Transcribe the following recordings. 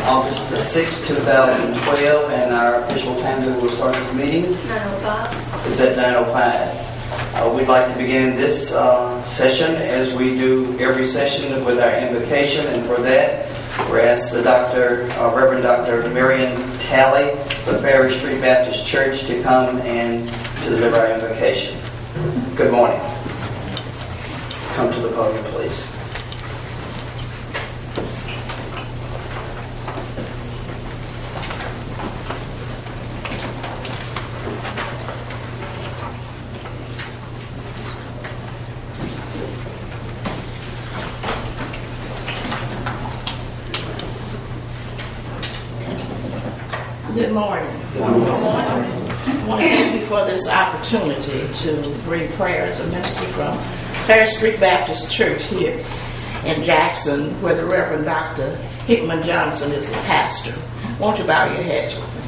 August the 6th, 2012, and our official time that we'll start this meeting 9:05. is at 9:05. We'd like to begin this session as we do every session with our invocation, and for that we're asked the Reverend Dr. Marion Talley of Ferry Street Baptist Church to come and to deliver our invocation. Good morning. Come to the podium, please. Good morning. I want to thank you for this opportunity to bring prayers and minister from Ferry Street Baptist Church here in Jackson, where the Reverend Dr. Hickman Johnson is the pastor. Won't you bow your heads with me?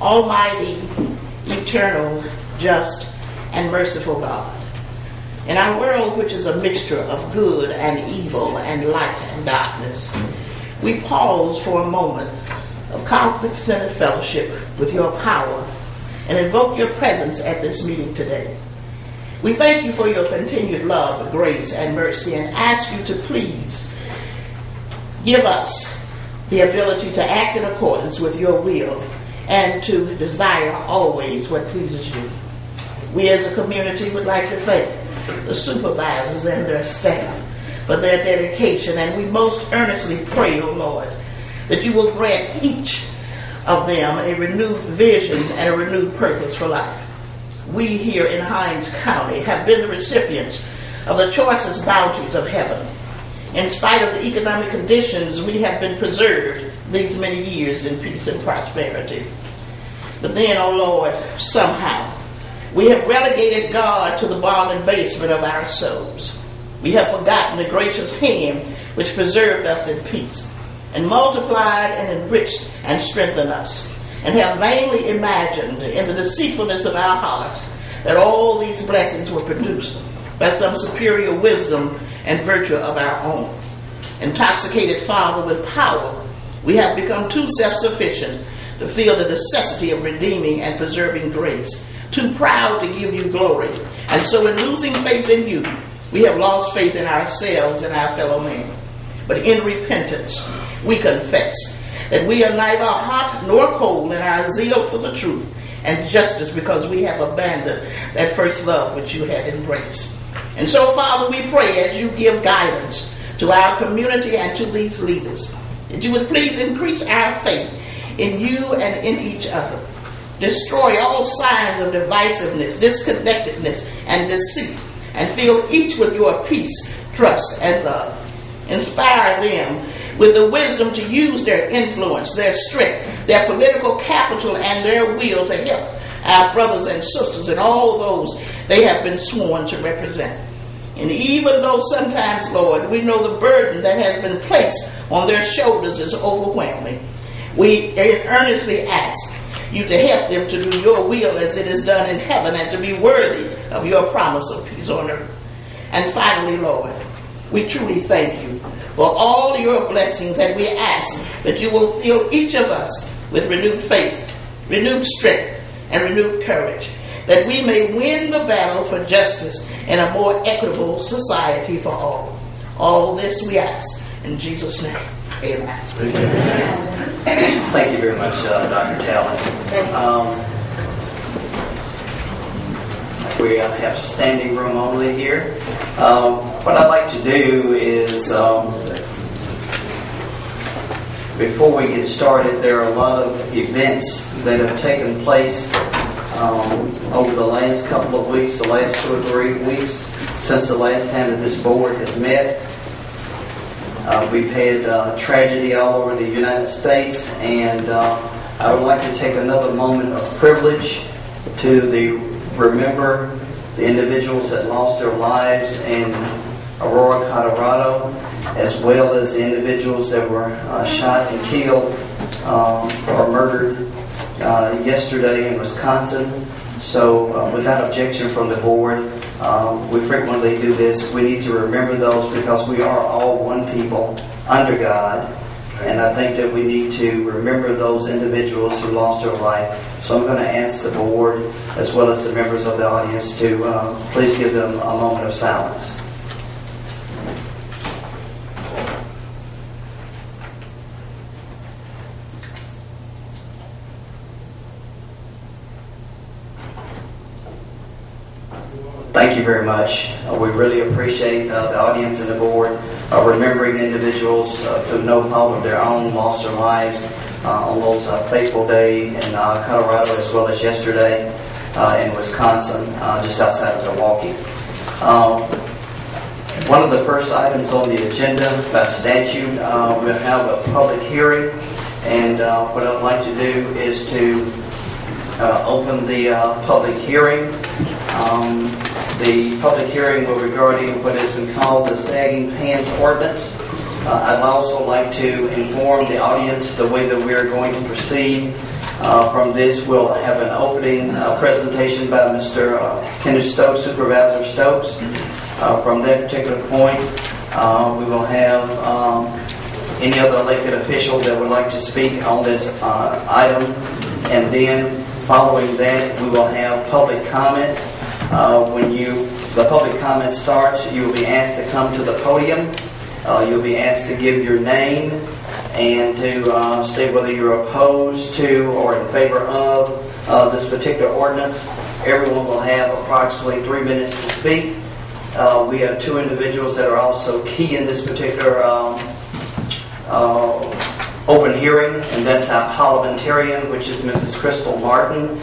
Almighty, eternal, just, and merciful God, in our world which is a mixture of good and evil and light and darkness, we pause for a moment of conflict-centered fellowship with your power and invoke your presence at this meeting today. We thank you for your continued love, grace, and mercy, and ask you to please give us the ability to act in accordance with your will and to desire always what pleases you. We as a community would like to thank the supervisors and their staff for their dedication, and we most earnestly pray, O Lord, that you will grant each of them a renewed vision and a renewed purpose for life. We here in Hinds County have been the recipients of the choicest bounties of heaven. In spite of the economic conditions, we have been preserved these many years in peace and prosperity. But then, O Lord, somehow, we have relegated God to the bottom basement of our souls. We have forgotten the gracious hand which preserved us in peace, and multiplied and enriched and strengthened us, and have vainly imagined in the deceitfulness of our hearts that all these blessings were produced by some superior wisdom and virtue of our own. Intoxicated, Father, with power, we have become too self-sufficient to feel the necessity of redeeming and preserving grace, too proud to give you glory, and so in losing faith in you, we have lost faith in ourselves and our fellow men. But in repentance, we confess that we are neither hot nor cold in our zeal for the truth and justice, because we have abandoned that first love which you had embraced. And so, Father, we pray as you give guidance to our community and to these leaders, that you would please increase our faith in you and in each other. Destroy all signs of divisiveness, disconnectedness, and deceit, and fill each with your peace, trust, and love. Inspire them with the wisdom to use their influence, their strength, their political capital, and their will to help our brothers and sisters and all those they have been sworn to represent. And even though sometimes, Lord, we know the burden that has been placed on their shoulders is overwhelming, we earnestly ask you to help them to do your will as it is done in heaven, and to be worthy of your promise of peace on earth. And finally, Lord, we truly thank you for all your blessings, and we ask that you will fill each of us with renewed faith, renewed strength, and renewed courage, that we may win the battle for justice in a more equitable society for all. All this we ask in Jesus' name. Amen. Amen. Thank you very much, Dr. Talley. We have standing room only here. What I'd like to do is, before we get started, there are a lot of events that have taken place over the last couple of weeks, the last 2 or 3 weeks, since the last time that this board has met. We've had tragedy all over the United States, and I would like to take another moment of privilege to remember the individuals that lost their lives in Aurora, Colorado, as well as the individuals that were shot and killed or murdered yesterday in Wisconsin. So without objection from the board, we frequently do this. We need to remember those because we are all one people under God, And I think that we need to remember those individuals who lost their life. So I'm going to ask the board, as well as the members of the audience, to please give them a moment of silence. Thank you very much. We really appreciate the audience and the board remembering individuals through no fault of their own lost their lives on those fateful day in Colorado, as well as yesterday in Wisconsin, just outside of Milwaukee. One of the first items on the agenda by statute, we'll have a public hearing, and what I'd like to do is to open the public hearing. The public hearing will regarding what has been called the Sagging Pants Ordinance. I'd also like to inform the audience the way that we are going to proceed. From this, we'll have an opening presentation by Mr. Kenneth Stokes, Supervisor Stokes. From that particular point, we will have any other elected official that would like to speak on this item. And then, following that, we will have public comments. When the public comment starts, you will be asked to come to the podium. You'll be asked to give your name and to state whether you're opposed to or in favor of this particular ordinance. Everyone will have approximately 3 minutes to speak. We have two individuals that are also key in this particular open hearing, and that's our parliamentarian, which is Mrs. Crystal Martin,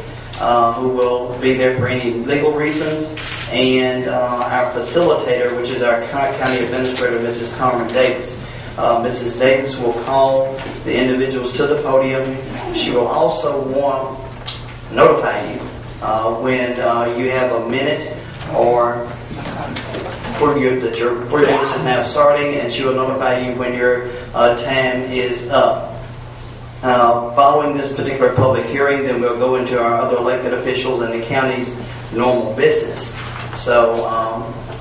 who will be there for any legal reasons, and our facilitator, which is our county administrator, Mrs. Carmen Davis. Mrs. Davis will call the individuals to the podium. She will also want to notify you when you have a minute or that your 3 minutes is now starting, and she will notify you when your time is up. Following this particular public hearing, then we'll go into our other elected officials and the county's normal business. So,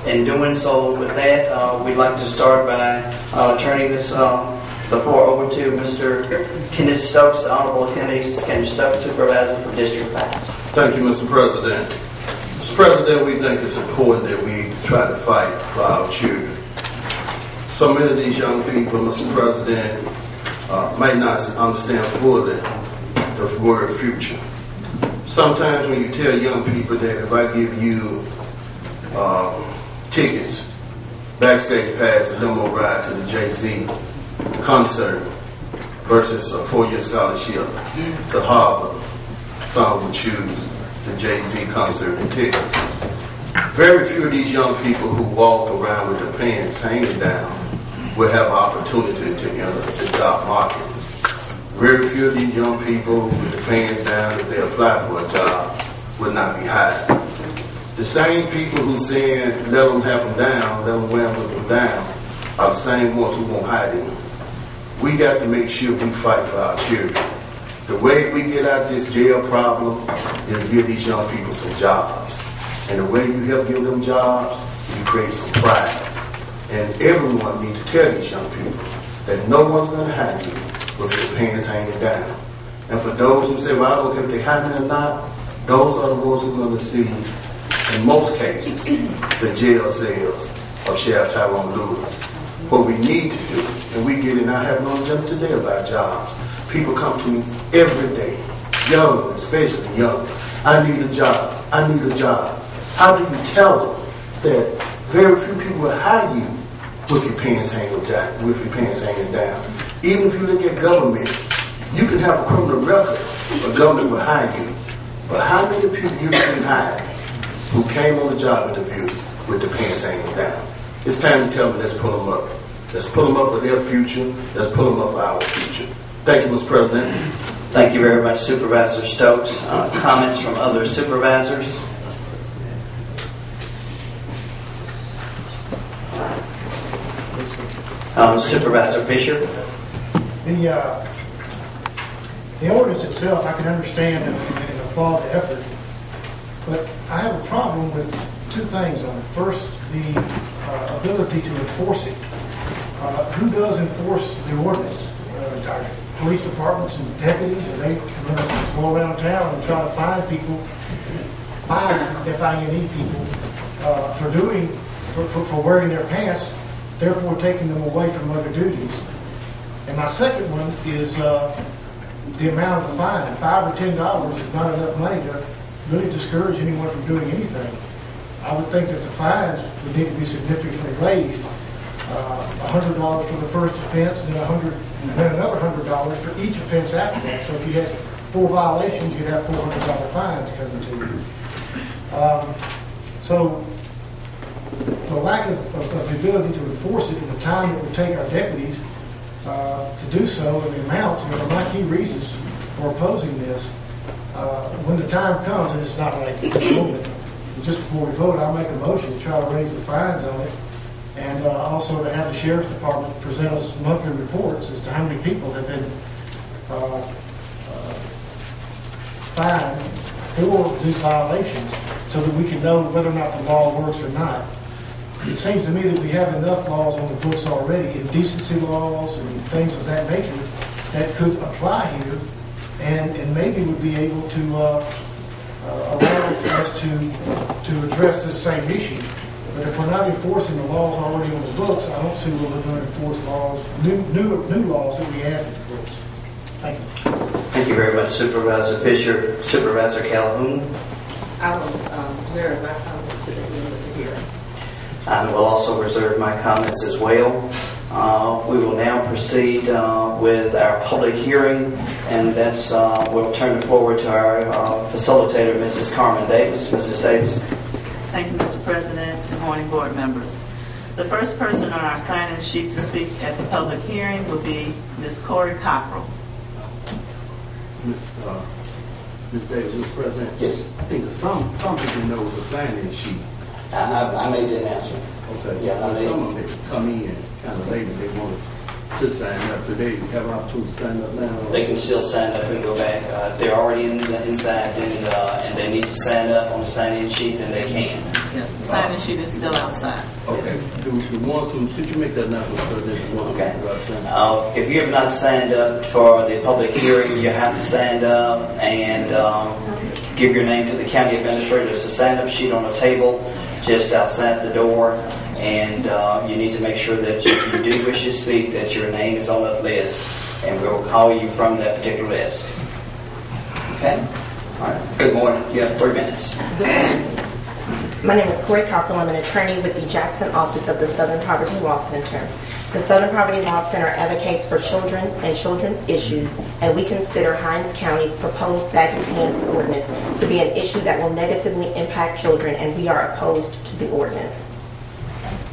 in doing so with that, we'd like to start by turning this the floor over to Mr. Kenneth Stokes, the Honorable Kenneth Stokes, Supervisor for District 5. Thank you, Mr. President. Mr. President, we think it's important that we try to fight for our children. So many of these young people, Mr. President, might not understand fully the word future. Sometimes when you tell young people that if I give you tickets, backstage pass, a limo ride to the Jay-Z concert versus a 4-year scholarship to Harvard, some would choose the Jay-Z concert and tickets. Very few of these young people who walk around with their pants hanging down will have opportunity to enter the job market. Very few of these young people with their pants down, if they apply for a job, will not be hired. The same people who saying, let them have them down, let them wear them with them down, are the same ones who won't hire them. We got to make sure we fight for our children. The way we get out this jail problem is give these young people some jobs. And the way you help give them jobs, you create some pride. And everyone needs to tell these young people that no one's going to hire you with their pants hanging down. And for those who say, well, I don't care if they hire me or not, those are the ones who are going to see, in most cases, the jail cells of Sheriff Tyrone Lewis. What we need to do, and we get in, I have no agenda today about jobs. People come to me every day, young, especially young. I need a job. I need a job. How do you tell them that very few people will hire you with your pants hanging down? Even if you look at government, you can have a criminal record, but government will hire you. But how many people you can hire who came on the job interview with the pants hanging down? It's time to tell them, let's pull them up. Let's pull them up for their future. Let's pull them up for our future. Thank you, Mr. President. Thank you very much, Supervisor Stokes. Comments from other supervisors? Supervisor Fisher. The ordinance itself, I can understand and applaud the effort, but I have a problem with two things on it. First, the ability to enforce it. Who does enforce the ordinance? police departments and deputies, and they go around town and try to find people, F-I-N-E people, for wearing their pants, therefore taking them away from other duties. And my second one is the amount of the fine. $5 or $10 is not enough money to really discourage anyone from doing anything. I would think that the fines would need to be significantly raised. $100 for the first offense, and then another $100 for each offense after that. So if you had 4 violations, you'd have $400 fines coming to you. So the lack of the ability to enforce it and the time it would take our deputies to do so, and the amounts, are my key reasons for opposing this. When the time comes, and it's not like at this moment, just before we vote, I'll make a motion to try to raise the fines on it, and also to have the Sheriff's Department present us monthly reports as to how many people have been fined for these violations, so that we can know whether or not the law works or not. It seems to me that we have enough laws on the books already, indecency laws and things of that nature, that could apply here, and maybe would be able to allow us to address this same issue. But if we're not enforcing the laws already on the books, I don't see where we're going to enforce laws, new laws that we add to the books. Thank you. Thank you very much, Supervisor Fisher. Supervisor Calhoun. I will reserve my comment to the end of the hearing. I will also reserve my comments as well. We will now proceed with our public hearing, and that's we'll turn it forward to our facilitator, Mrs. Carmen Davis. Mrs. Davis. Thank you, Mr. President. Good morning, board members. The first person on our sign-in sheet to speak at the public hearing will be Ms. Corey Cockrell. Ms. Davis, Mr. President? Yes. I think some people know it's a sign-in sheet. I made the announcement. Okay. Yeah, Some of them come in kind of late and they want to sign up today. You have an opportunity to sign up now? They can still sign up and go back. If they're already inside and they need to sign up on the sign-in sheet, then they can. Yes, the sign-in sheet is still outside. Okay. The ones who, could you make that announcement so that the ones Okay. who got signed up? If you have not signed up for the public hearing, you have to sign up and give your name to the county administrator. There's a sign-up sheet on the table just outside the door, and you need to make sure that if you do wish to speak, that your name is on that list, and we'll call you from that particular list. Okay? All right. Good morning. You have 3 minutes. My name is Corey Cockrell. I'm an attorney with the Jackson office of the Southern Poverty Law Center. The Southern Poverty Law Center advocates for children and children's issues, and we consider Hinds County's proposed sagging pants ordinance to be an issue that will negatively impact children, and we are opposed to the ordinance.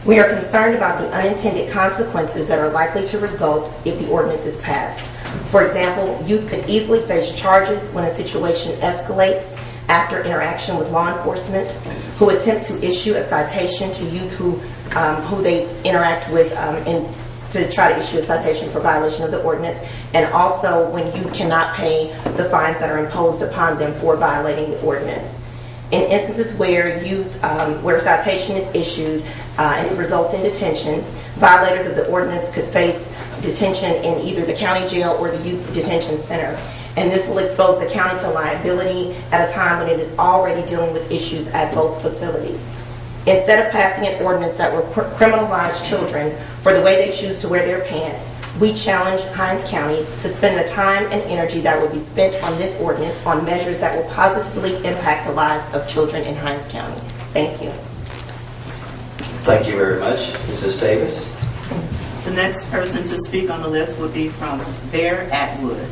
We are concerned about the unintended consequences that are likely to result if the ordinance is passed. For example, youth could easily face charges when a situation escalates after interaction with law enforcement, who attempt to issue a citation to youth who they interact with and to try to issue a citation for violation of the ordinance, and also when youth cannot pay the fines that are imposed upon them for violating the ordinance. In instances where where a citation is issued and it results in detention, violators of the ordinance could face detention in either the county jail or the youth detention center. And this will expose the county to liability at a time when it is already dealing with issues at both facilities. Instead of passing an ordinance that will criminalize children for the way they choose to wear their pants, we challenge Hinds County to spend the time and energy that will be spent on this ordinance on measures that will positively impact the lives of children in Hinds County. Thank you. Thank you very much. Mrs. Davis. The next person to speak on the list will be from Bear Atwood.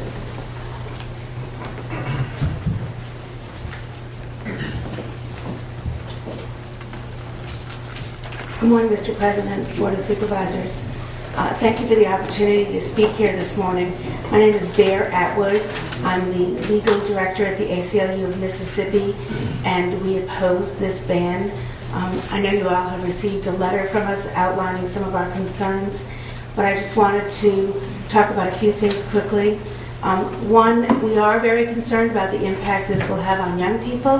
Good morning, Mr. President, Board of Supervisors. Thank you for the opportunity to speak here this morning. My name is Bear Atwood. I'm the legal director at the ACLU of Mississippi, and we oppose this ban. I know you all have received a letter from us outlining some of our concerns, but I just wanted to talk about a few things quickly. One, we are very concerned about the impact this will have on young people.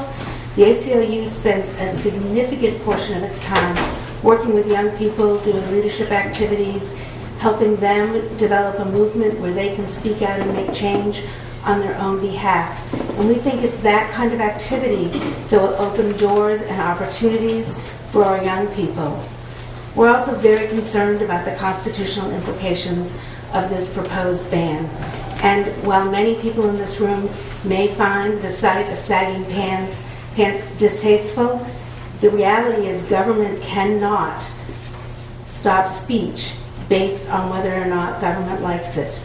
The ACLU spends a significant portion of its time working with young people, doing leadership activities, helping them develop a movement where they can speak out and make change on their own behalf. And we think it's that kind of activity that will open doors and opportunities for our young people. We're also very concerned about the constitutional implications of this proposed ban. And while many people in this room may find the sight of sagging pants distasteful, the reality is government cannot stop speech based on whether or not government likes it.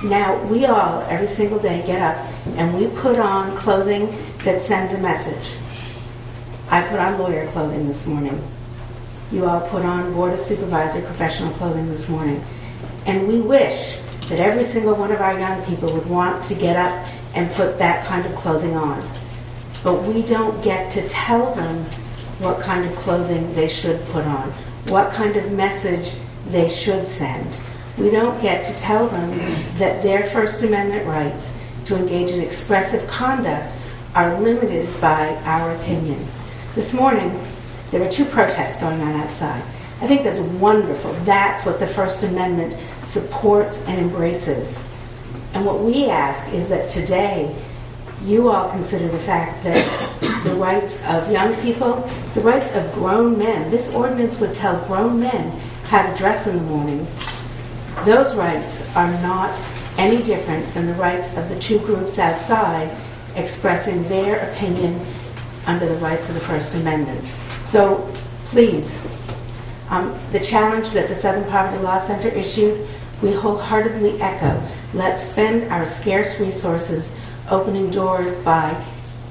Now, we all, every single day, get up and we put on clothing that sends a message. I put on lawyer clothing this morning. You all put on Board of Supervisor professional clothing this morning. And we wish that every single one of our young people would want to get up and put that kind of clothing on. But we don't get to tell them what kind of clothing they should put on, what kind of message they should send. We don't get to tell them that their First Amendment rights to engage in expressive conduct are limited by our opinion. This morning, there were 2 protests going on outside. I think that's wonderful. That's what the First Amendment supports and embraces. And what we ask is that today, you all consider the fact that the rights of young people, the rights of grown men, this ordinance would tell grown men how to dress in the morning. Those rights are not any different than the rights of the 2 groups outside expressing their opinion under the rights of the First Amendment. So please, the challenge that the Southern Poverty Law Center issued, we wholeheartedly echo. Let's spend our scarce resources opening doors by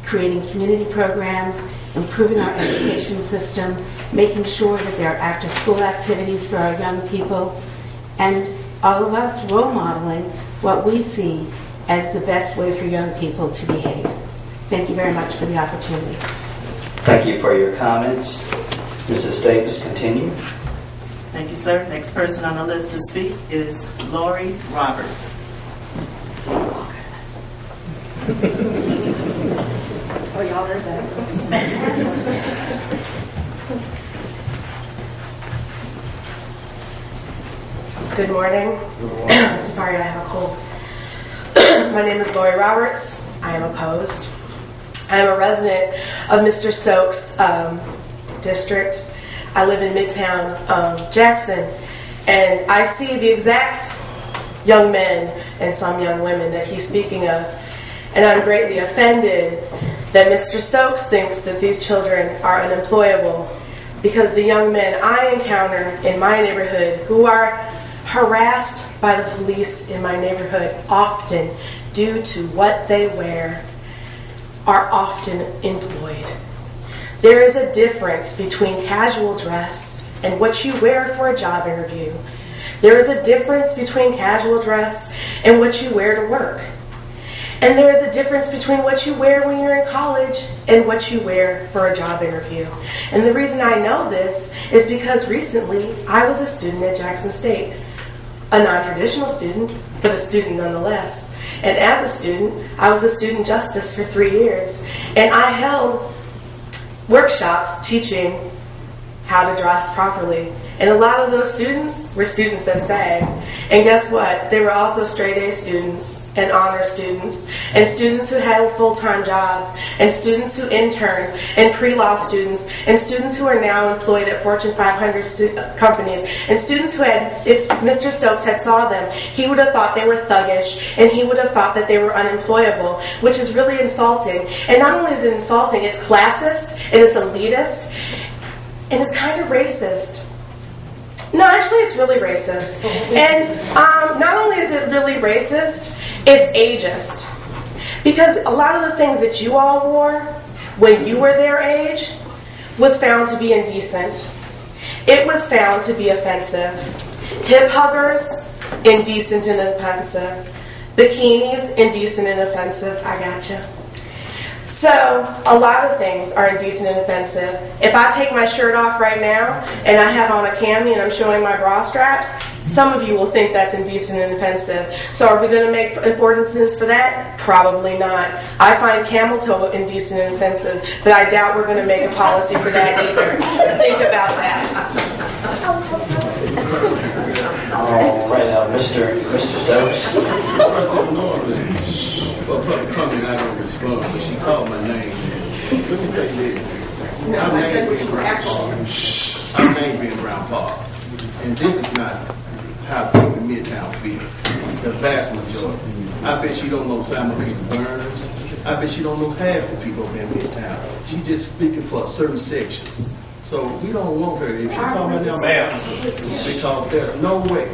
creating community programs, improving our education system, making sure that there are after-school activities for our young people, and all of us role modeling what we see as the best way for young people to behave. Thank you very much for the opportunity. Thank you for your comments. Mrs. Davis, continue. Thank you, sir. Next person on the list to speak is Lori Roberts. Oh, y'all heard that. Good morning. Sorry, I have a cold. My name is Lori Roberts. I am opposed. I am a resident of Mr. Stokes' district. I live in Midtown Jackson, and I see the exact young men and some young women that he's speaking of, and I'm greatly offended that Mr. Stokes thinks that these children are unemployable, because the young men I encounter in my neighborhood who are harassed by the police in my neighborhood often due to what they wear are often employed. There is a difference between casual dress and what you wear for a job interview. There is a difference between casual dress and what you wear to work. And there is a difference between what you wear when you're in college and what you wear for a job interview. And the reason I know this is because recently I was a student at Jackson State. A non-traditional student, but a student nonetheless. And as a student, I was a student justice for 3 years. And I held workshops teaching how to dress properly. And a lot of those students were students that sang. And guess what? They were also straight-A students and honor students and students who had full-time jobs and students who interned and pre-law students and students who are now employed at Fortune 500 companies and students who had, if Mr. Stokes had saw them, he would have thought they were thuggish and he would have thought that they were unemployable, which is really insulting. And not only is it insulting, it's classist and it's elitist and it's kind of racist. No, actually, it's really racist. And not only is it really racist, it's ageist. Because a lot of the things that you all wore when you were their age was found to be indecent. It was found to be offensive. Hip huggers, indecent and offensive. Bikinis, indecent and offensive. I gotcha. So, a lot of things are indecent and offensive. If I take my shirt off right now, and I have on a cami and I'm showing my bra straps, some of you will think that's indecent and offensive. So are we going to make ordinances for that? Probably not. I find camel toe indecent and offensive, but I doubt we're going to make a policy for that either. Think about that. All All right, Mr. Stokes. For public comment, I don't respond, but she called my name. Let me say this. I'm named being Brown Park. And this is not how people in Midtown feel. The vast majority. I bet she don't know Simon Peter Burns. I bet she don't know half the people in Midtown. She's just speaking for a certain section. So we don't want her. If she call my name, because there's no way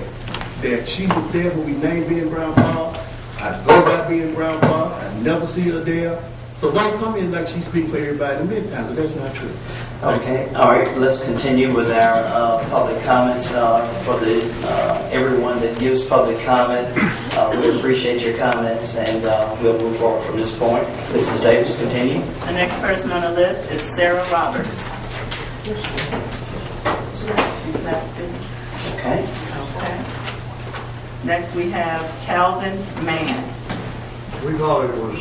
that she was there when we named being Brown Park. I go by being Brown Park. I never see her there. So don't come in like she speaks for everybody in Midtown, but that's not true. Okay, all right, let's continue with our public comments. For the everyone that gives public comment, we appreciate your comments, and we'll move forward from this point. Mrs. Davis, continue. The next person on the list is Sarah Roberts. She's not speaking. Okay. Okay. Next we have Calvin Mann. We thought it was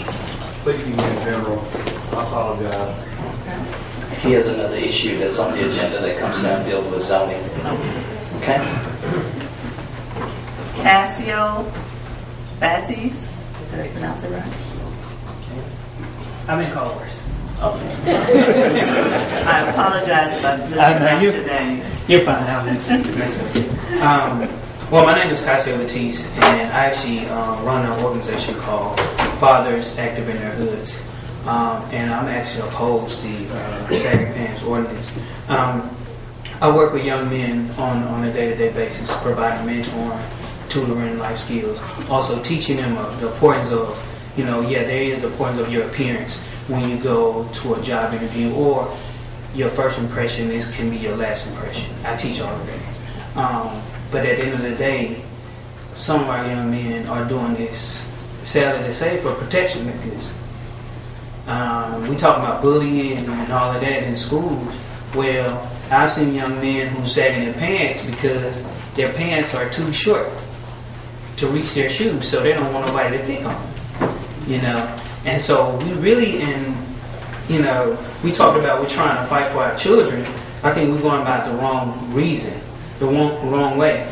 speaking in general. I apologize. Okay. He has another issue that's on the agenda that comes down dealing with zoning. Okay. Cassio Batis. Did I pronounce it right? I'm in Culver's. Okay. I apologize if I mispronounced your name. You're fine. I'm messing with you. Well, my name is Cassio Batiste, and I actually run an organization called Fathers Active in Their Hoods. And I'm actually opposed to Sagging Pants ordinance. I work with young men on a day-to-day basis, providing mentoring, tutoring, life skills, also teaching them the importance of, there is the importance of your appearance when you go to a job interview, or your first impression can be your last impression. I teach all of that. But at the end of the day, some of our young men are doing this, sadly to say, for protection mechanisms. We talk about bullying and all of that in schools. Well, I've seen young men who sagging their pants because their pants are too short to reach their shoes, so they don't want nobody to pick on them. And so we really, we talked about we're trying to fight for our children. I think we're going about the wrong reason, the wrong way,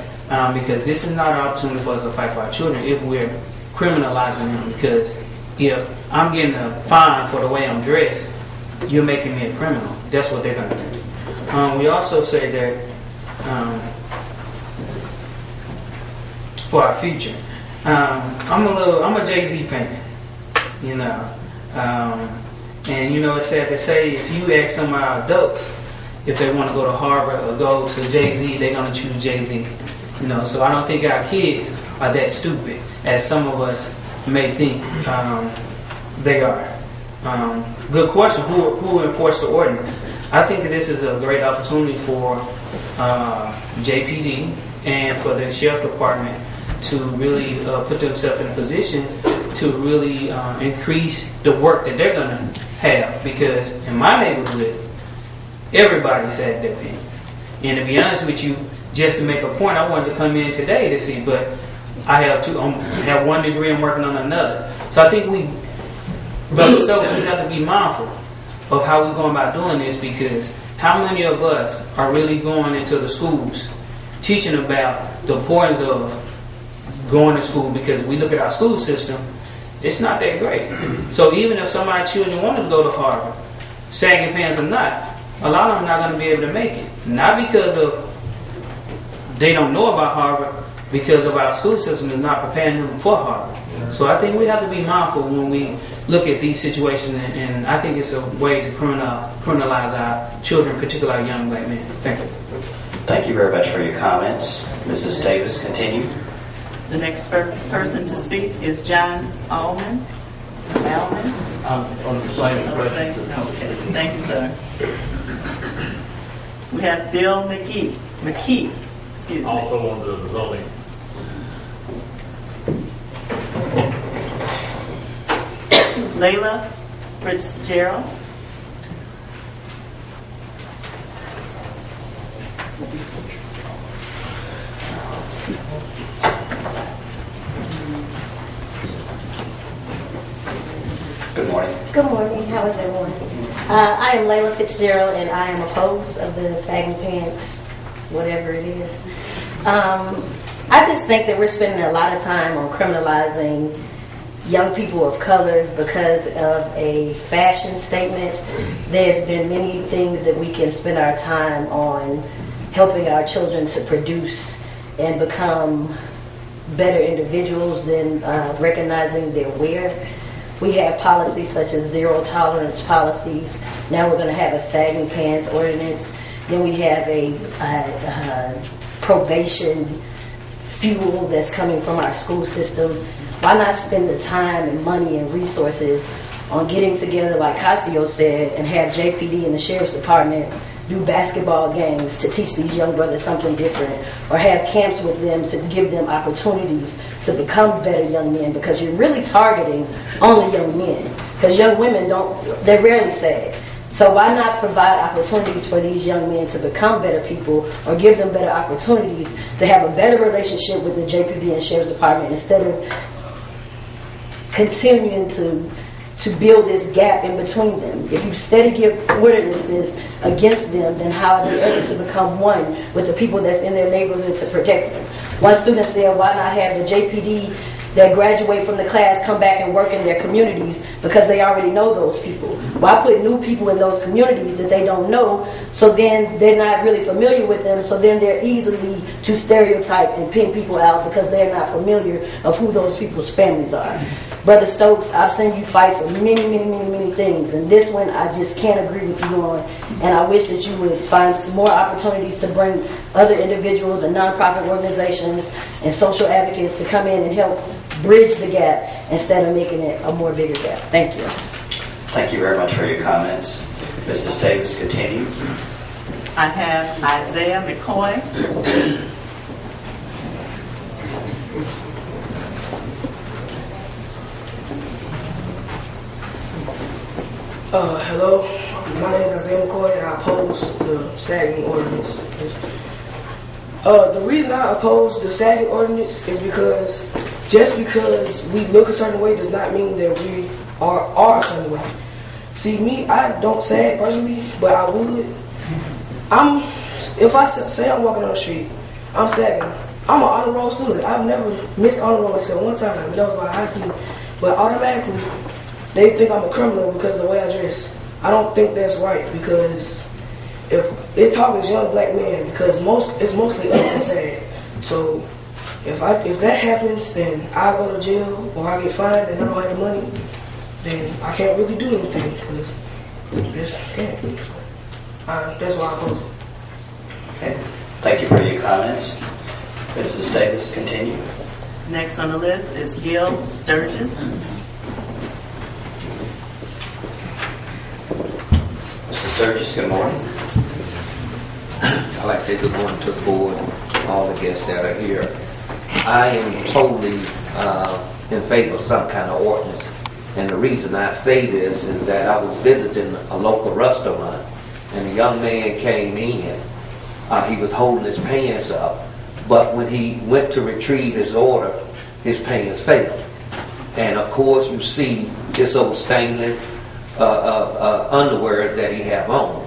because this is not an opportunity for us to fight for our children if we're criminalizing them. Because if I'm getting a fine for the way I'm dressed, you're making me a criminal. That's what they're going to do. We also say that for our future, I'm a Jay-Z fan, and it's sad to say, if you ask some of our adults if they want to go to Harvard or go to Jay-Z, they're going to choose Jay-Z. So I don't think our kids are that stupid as some of us may think they are. Good question. Who will enforce the ordinance? I think that this is a great opportunity for JPD and for the sheriff department to really put themselves in a position to really increase the work that they're going to have. Because in my neighborhood, everybody sagged their pants. And to be honest with you, just to make a point, I wanted to come in today to see, but I have have 1 degree, I'm working on another. So I think Brother Stokes, we have to be mindful of how we're going about doing this, because how many of us are really going into the schools teaching about the importance of going to school? Because we look at our school system, it's not that great. So even if some of our children wanted to go to Harvard, sagging pants or not, a lot of them are not going to be able to make it. Not because of they don't know about Harvard, because of our school system is not preparing them for Harvard. So I think we have to be mindful when we look at these situations, and I think it's a way to criminalize our children, particularly our young black men. Thank you. Thank you very much for your comments. Mrs. Davis, continue. The next person to speak is John Allman. Allman? I'm on the same question. Okay, thank you, sir. We have Bill McKee. Excuse me. Also on the zoning. Layla Fitzgerald. Good morning. Good morning. How is everyone? I am Layla Fitzgerald, and I am opposed of the sagging pants, whatever it is. I just think that we're spending a lot of time on criminalizing young people of color because of a fashion statement. There's been many things that we can spend our time on helping our children to produce and become better individuals than recognizing their wear. We have policies such as zero tolerance policies. Now we're going to have a sagging pants ordinance. Then we have a probation fuel that's coming from our school system. Why not spend the time and money and resources on getting together, like Casio said, and have JPD and the Sheriff's Department do basketball games to teach these young brothers something different, or have camps with them to give them opportunities to become better young men, because you're really targeting only young men, because young women they're rarely sag. So why not provide opportunities for these young men to become better people, or give them better opportunities to have a better relationship with the JPD and Sheriff's Department, instead of continuing to build this gap in between them. If you steady give ordinances against them, then how are they able to become one with the people that's in their neighborhood to protect them? One student said, why not have the JPD that graduate from the class come back and work in their communities, because they already know those people? Why put new people in those communities that they don't know, so then they're not really familiar with them, so then they're easily to stereotype and pin people out because they're not familiar of who those people's families are. Brother Stokes, I've seen you fight for many, many, many, many things, and this one I just can't agree with you on, and I wish that you would find some more opportunities to bring other individuals and nonprofit organizations and social advocates to come in and help bridge the gap instead of making it a more bigger gap. Thank you. Thank you very much for your comments. Mrs. Davis, continue. I have Isaiah McCoy. Hello, my name is Isaiah McCoy, and I oppose the sagging ordinance. The reason I oppose the sagging ordinance is because just because we look a certain way does not mean that we are a certain way. See, me, I don't sag personally, but I would. If I say I'm walking on the street, I'm sagging. I'm an honor roll student. I've never missed honor roll except one time, and that was by high school. But automatically, they think I'm a criminal because of the way I dress. I don't think that's right, because if they're talking young black men, because it's mostly us that sag. So if that happens, then I go to jail or I get fined and I don't have the money, then I can't really do anything, because I just can't. So, that's why I oppose it. Okay. Thank you for your comments. Mrs. Davis, continue. Next on the list is Gil Sturgis. Mr. Sturgis, good morning. I'd like to say good morning to the board, all the guests that are here. I am totally in favor of some kind of ordinance. And the reason I say this is that I was visiting a local restaurant, and a young man came in. He was holding his pants up, but when he went to retrieve his order, his pants failed. And of course, you see this old stainless underwear that he have on.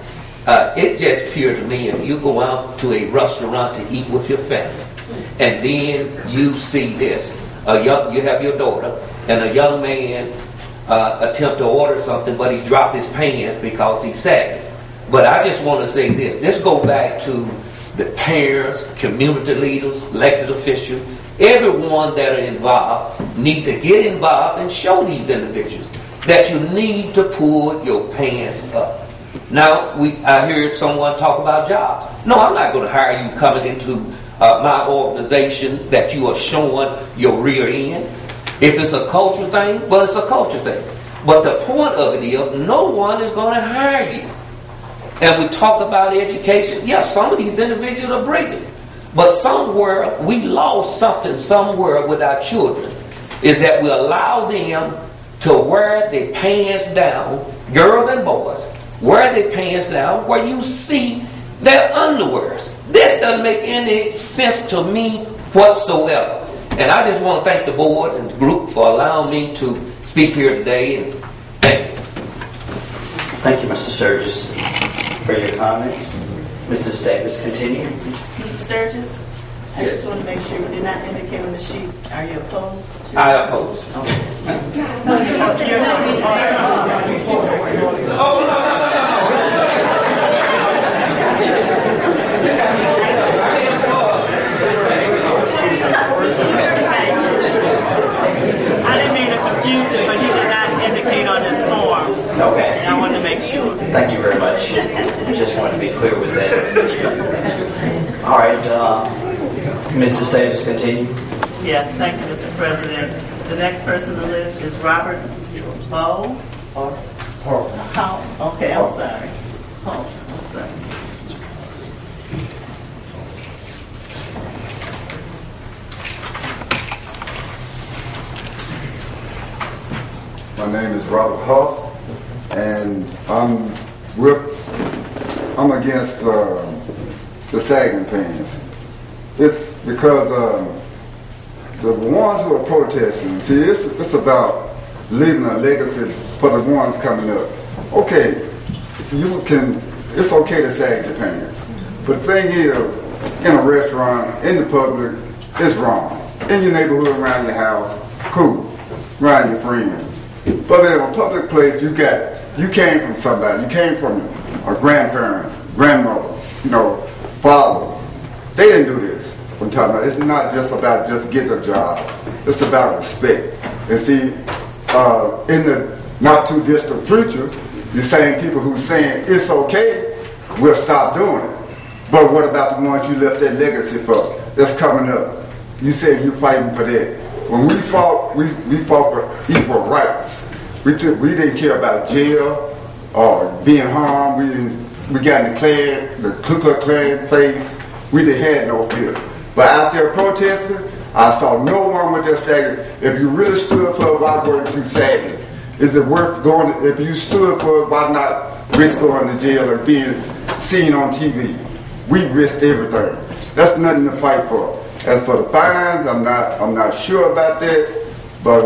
It just appeared to me, if you go out to a restaurant to eat with your family, and then you see this, you have your daughter, and a young man attempt to order something, but he dropped his pants because he's sagging. But I just want to say this. This go back to the parents, community leaders, elected officials, everyone that are involved need to get involved and show these individuals that you need to pull your pants up. Now, I heard someone talk about jobs. No, I'm not going to hire you coming into my organization that you are showing your rear end. If it's a culture thing, well, it's a culture thing. But the point of it is, no one is going to hire you. And we talk about education. Yeah, some of these individuals are brilliant. But somewhere, we lost something somewhere with our children, is that we allow them to wear their pants down, girls and boys, wear their pants down where you see their underwears. This doesn't make any sense to me whatsoever. And I just want to thank the board and the group for allowing me to speak here today. And thank you. Thank you, Mr. Sturgis, for your comments. Mrs. Davis, continue. Mr. Sturgis, I just want to make sure we did not indicate on the sheet. Are you opposed? I oppose. I didn't mean to confuse it, but he did not indicate on his form. Okay. And I wanted to make sure. Thank you very much. Just wanted to be clear with that. All right, Mrs. Davis, continue. Yes, thank you, Mr. President. The next person on the list is Robert Bowe. Oh, okay, I'm sorry. Oh, I'm sorry. My name is Robert Huff, and I'm against the sagging pants. It's because the ones who are protesting, see, it's about leaving a legacy for the ones coming up. Okay, it's okay to sag your pants, but the thing is, in a restaurant, in the public, it's wrong. In your neighborhood, around your house, cool, around your friends. But in a public place, you came from somebody. You came from a grandparents, grandmothers, fathers. They didn't do this. I'm talking about. It's not just about just getting a job. It's about respect. And see, in the not too distant future, the same people who saying it's okay will stop doing it. But what about the ones you left that legacy for? That's coming up. You said you're fighting for that. When we fought for equal rights. We didn't care about jail or being harmed. We got in the Ku Klux Klan place. We didn't have no fear. But out there protesting, I saw no one with their sagging. If you really stood for it, why weren't you sagging? Is it worth going? If you stood for it, why not risk going to jail or being seen on TV? We risked everything. That's nothing to fight for. As for the fines, I'm not sure about that, but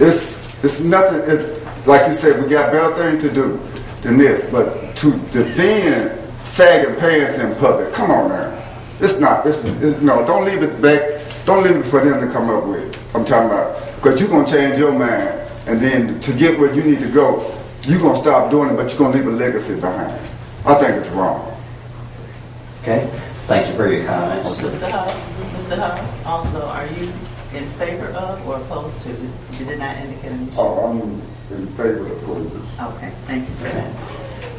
it's nothing. It's like you said, we got better things to do than this. But to defend sagging pants in public, come on now, no. Don't leave it back. Don't leave it for them to come up with. I'm talking about because you're gonna change your mind, and then to get where you need to go, you're gonna stop doing it, but you're gonna leave a legacy behind. I think it's wrong. Okay. Thank you for your comments. Mr. Huff, also, are you in favor of or opposed to? You did not indicate any. Oh, I'm in favor of it. Okay, thank you, sir.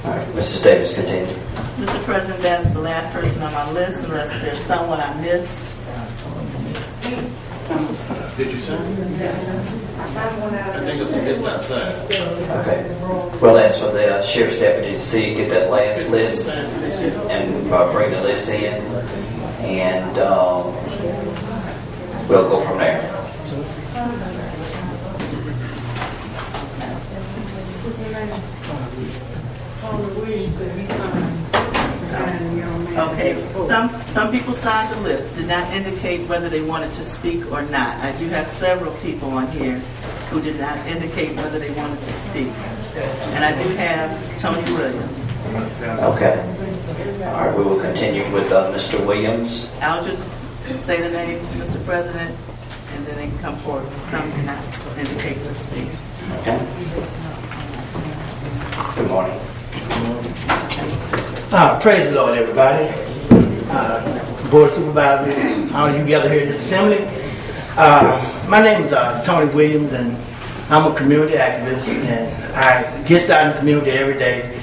All right, Mrs. Davis, continue. Mr. President, that's the last person on my list, unless there's someone I missed. Did you say? Yes. I think it's outside. Okay. We'll ask for the sheriff's deputy to get that last list and bring the list in, and we'll go from there. Okay, some people signed the list, did not indicate whether they wanted to speak or not. I do have several people on here who did not indicate whether they wanted to speak. And I do have Tony Williams. Okay. All right, we will continue with Mr. Williams. I'll just say the names, Mr. President, and then they can come forward. Some did not indicate to speak. Okay. Good morning. Praise the Lord, everybody. Board of Supervisors, all of you gathered here in this assembly. My name is Tony Williams, and I'm a community activist, and I get out in the community every day.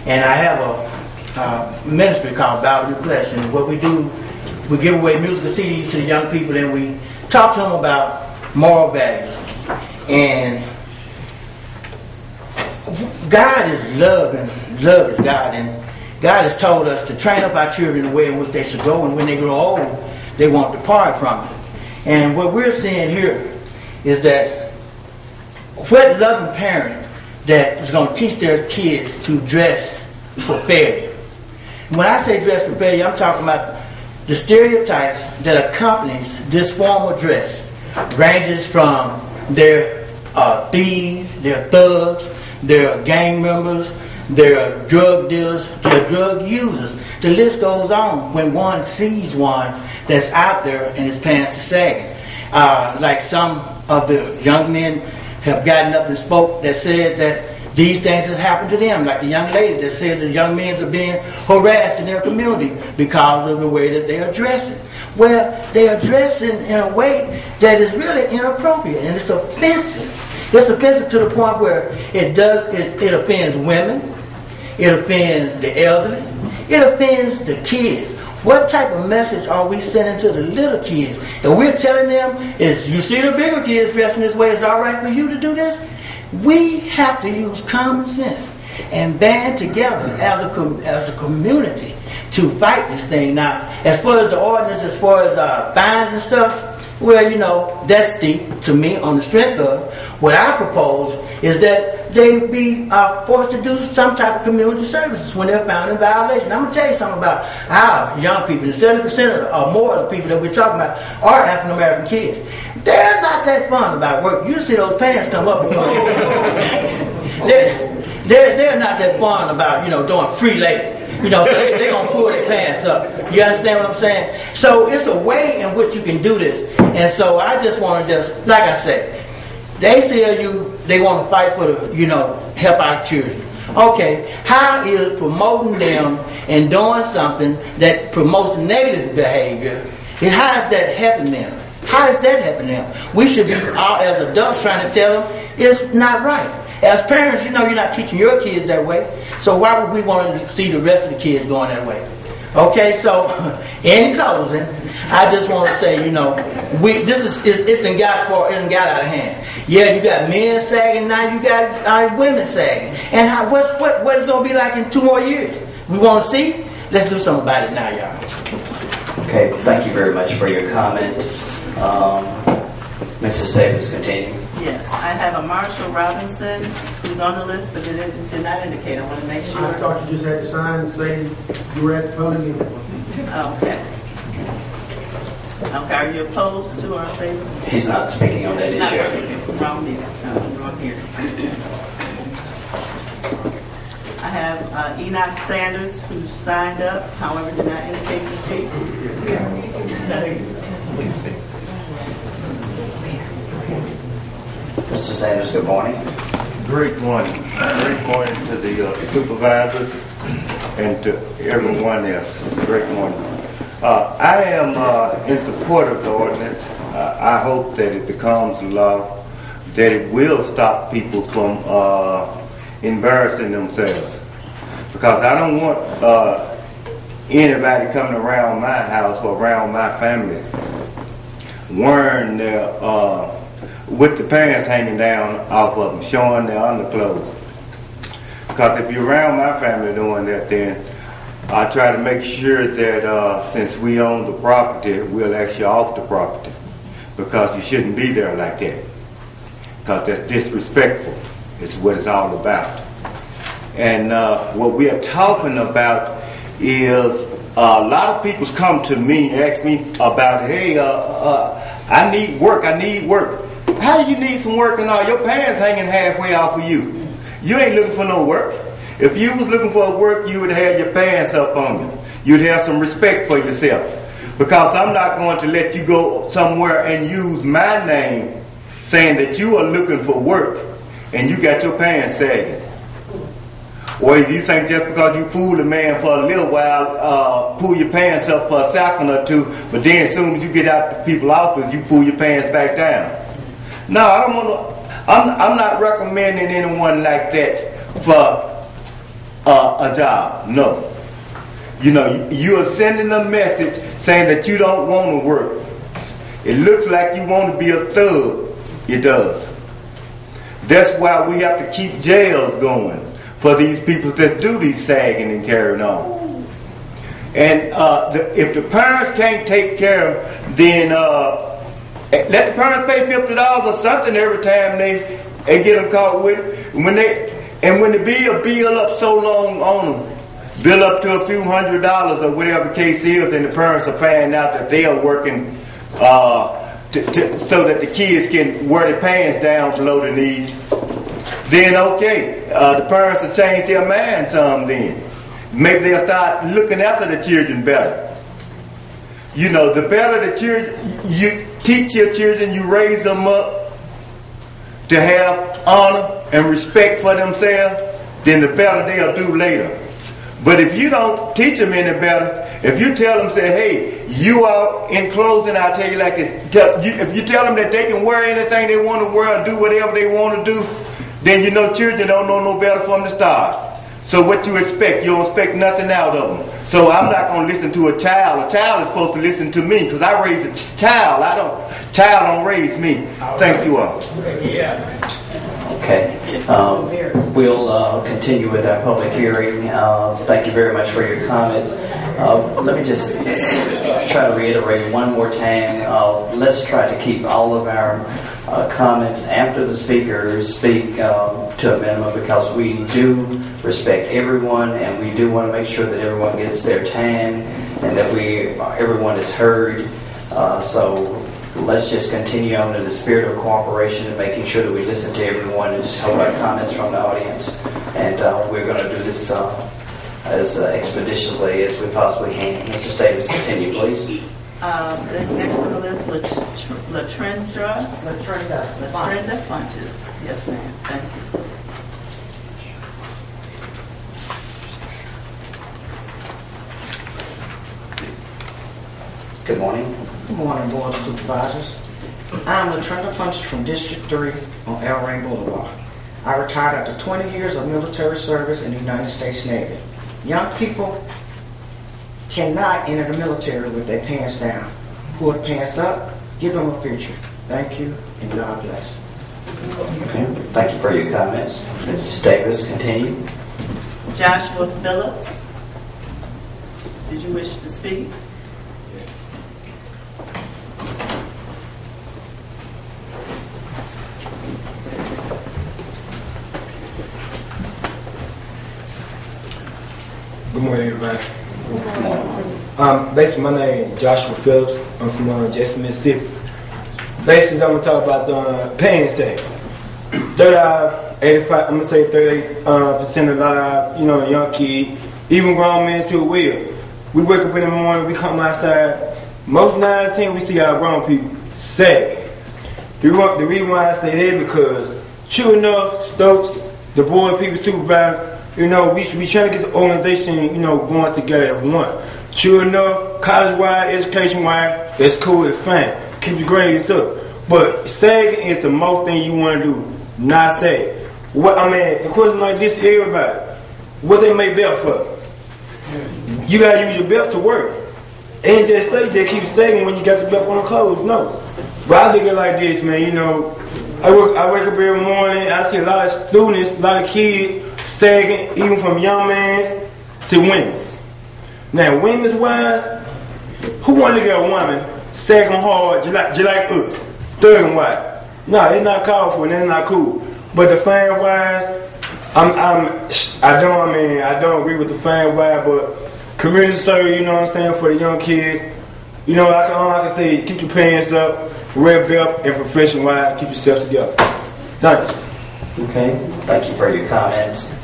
And I have a ministry called Bible Reflection. What we do, we give away musical CDs to the young people, and we talk to them about moral values. And God is love, and love is God. And God has told us to train up our children in the way in which they should go, and when they grow old, they won't depart from it. And what we're seeing here is that what loving parent that is going to teach their kids to dress for failure. When I say dress for failure, I'm talking about the stereotypes that accompanies this form of dress. Ranges from their thieves, their thugs, their gang members, they're drug dealers, they're drug users. The list goes on when one sees one that's out there and is pants are sagging. Like some of the young men have gotten up and spoke that said that these things have happened to them, like the young lady that says that young men are being harassed in their community because of the way that they are dressing. Well, they are dressing in a way that is really inappropriate, and it's offensive. It's offensive to the point where it offends women, it offends the elderly, it offends the kids. What type of message are we sending to the little kids? And we're telling them, is you see the bigger kids dressing this way, it's all right for you to do this? We have to use common sense and band together as a community to fight this thing. Now, as far as the ordinance, as far as fines and stuff, well, you know, that's steep to me on the strength of. What I propose is that they be forced to do some type of community services when they're found in violation. I'm going to tell you something about our young people. And 70% or more of the people that we're talking about are African American kids. They're not that fun about work. You see those pants come up. They're not that fun about, you know, doing free labor. You know, so they're going to pull their pants up. You understand what I'm saying? So it's a way in which you can do this. And so I just want to just, like I said, the ACLU, they want to fight for the, you know, help our children. Okay, how is promoting them and doing something that promotes negative behavior, how is that helping them? How is that helping them? We should be, as adults, trying to tell them it's not right. As parents, you know you're not teaching your kids that way. So why would we want to see the rest of the kids going that way? Okay, so in closing, I just want to say, you know, it done got out of hand. Yeah, you got men sagging, now you got women sagging. And what is going to be like in 2 more years? We want to see? Let's do something about it now, y'all. Okay, thank you very much for your comment. Mrs. Davis, continue. Yes, I have a Marshall Robinson who's on the list, but it did not indicate. I want to make sure. I thought you just had to sign saying you were at the podium. Okay. Okay, are you opposed to or in favor? He's not speaking on that issue. Wrong here. Wrong here. I have Enoch Sanders who signed up, however did not indicate to speak. Please speak. Mr. Sanders, good morning. Great morning. Great morning to the supervisors and to everyone else. Great morning. I am in support of the ordinance. I hope that it becomes law, that it will stop people from embarrassing themselves. Because I don't want anybody coming around my house or around my family wearing their with the pants hanging down off of them, showing their underclothes. Because if you're around my family doing that, then I try to make sure that since we own the property, we'll let you off the property. Because you shouldn't be there like that. Because that's disrespectful. It's what it's all about. And what we are talking about is a lot of people come to me and ask me about, hey, I need work. How do you need some work and all your pants hanging halfway off of you? You ain't looking for no work. If you was looking for work, you would have your pants up on you. You'd have some respect for yourself. Because I'm not going to let you go somewhere and use my name saying that you are looking for work and you got your pants sagging. Or if you think just because you fool a man for a little while, pull your pants up for a second or two, but then as soon as you get out the people's office, you pull your pants back down. No, I don't want to. I'm not recommending anyone like that for a job. No. You know, you are sending a message saying that you don't want to work. It looks like you want to be a thug. It does. That's why we have to keep jails going for these people that do these sagging and carrying on. And if the parents can't take care of, then let the parents pay $50 or something every time they get them caught with it. When the bill up so long on them, bill up to a few $100s or whatever the case is, and the parents are finding out that they are working so that the kids can wear their pants down below the knees. then okay, the parents will change their mind some then. Maybe they'll start looking after the children better. You know, the better the children, you teach your children, you raise them up to have honor and respect for themselves, then the better they'll do later. But if you don't teach them any better, if you tell them, say, hey, you are, in closing, I'll tell you like this, if you tell them that they can wear anything they want to wear or do whatever they want to do, then you know children don't know no better from the start. So what you expect? You don't expect nothing out of them. So I'm not going to listen to a child. A child is supposed to listen to me because I raise a child. Child don't raise me. Thank you all. Okay. We'll continue with our public hearing. Thank you very much for your comments. Let me just try to reiterate one more time. Let's try to keep all of our comments after the speakers speak to a minimum, because we do respect everyone and we do want to make sure that everyone gets their time and that everyone is heard. So let's just continue on in the spirit of cooperation and making sure that we listen to everyone and just hold our comments from the audience. And we're going to do this as expeditiously as we possibly can. Mr. Davis, continue, please. The next on the list, Latrenda Funches. Yes, ma'am. Thank you. Good morning. Good morning, Board of Supervisors. I'm Latrenda Funches from District 3 on El Rey Boulevard. I retired after 20 years of military service in the United States Navy. Young people cannot enter the military with their pants down. Pull the pants up, give them a future. Thank you, and God bless. Okay. Thank you for your comments. Mrs. Davis, continue. Joshua Phillips. Did you wish to speak? Good morning, everybody. Basically, my name is Joshua Phillips. I'm from Jackson, Mississippi. Basically, I'm going to talk about the paying state. 85, I'm going to say 38% of a lot of, young kids, even grown men too will. We wake up in the morning, we come outside. Most 9 out of 10, we see our grown people sagging. The reason why I say that because, true enough, Stokes, the board people supervisors, we trying to get the organization, going together as one. Sure enough, college-wise, education-wise, it's cool, it's fine. Keep your grades up. But sagging is the most thing you want to do, not sag. The question like this to everybody, what they make belt for? You got to use your belt to work. Ain't just keep sagging when you got the belt on the clothes, no. But I look at it like this, man, I wake up every morning, I see a lot of students, a lot of kids, sagging, even from young men to women. Now, women's wise, who want to look at a woman sagging hard just like us, thugging wise? No, it's not called for, and it's not cool. But the fan wise, I don't agree with the fan wise, but community service, for the young kids, all I can say is keep your pants up, wear a belt, and profession wise, keep yourself together. Thanks. Okay, thank you for your comments.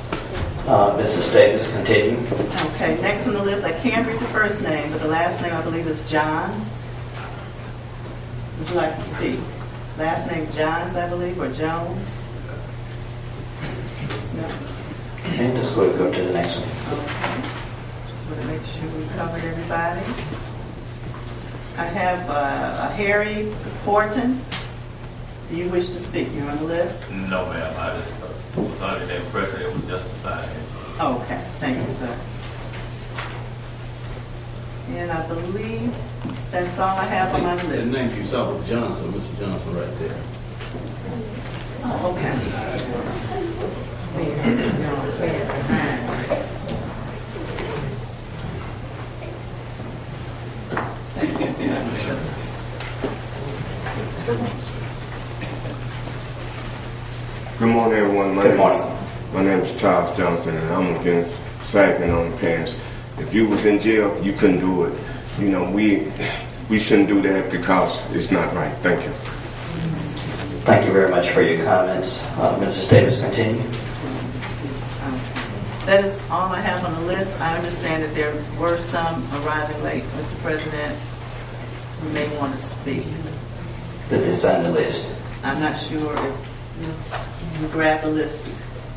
Mrs. Davis, continue. Okay, next on the list, I can't read the first name, but the last name I believe is Johns. Would you like to speak? Last name Johns, I believe, or Jones? No. Okay, let's go to the next one. Okay. Just want to make sure we covered everybody. I have a Harry Horton. Do you wish to speak? You're on the list? No, ma'am. I just was under the impression it was just a sign. Okay. Thank you, sir. And I believe that's all I have on my list. The name you saw was Johnson, Mr. Johnson right there. Oh, okay. Good morning, everyone. Good morning. My name is Charles Johnson, and I'm against sagging on the pants. If you was in jail, you couldn't do it. We shouldn't do that because it's not right. Thank you. Thank you very much for your comments. Mrs. Davis, continue. That is all I have on the list. I understand that there were some arriving late, Mr. President, who may want to speak. Did they sign the list? I'm not sure if you grabbed the list.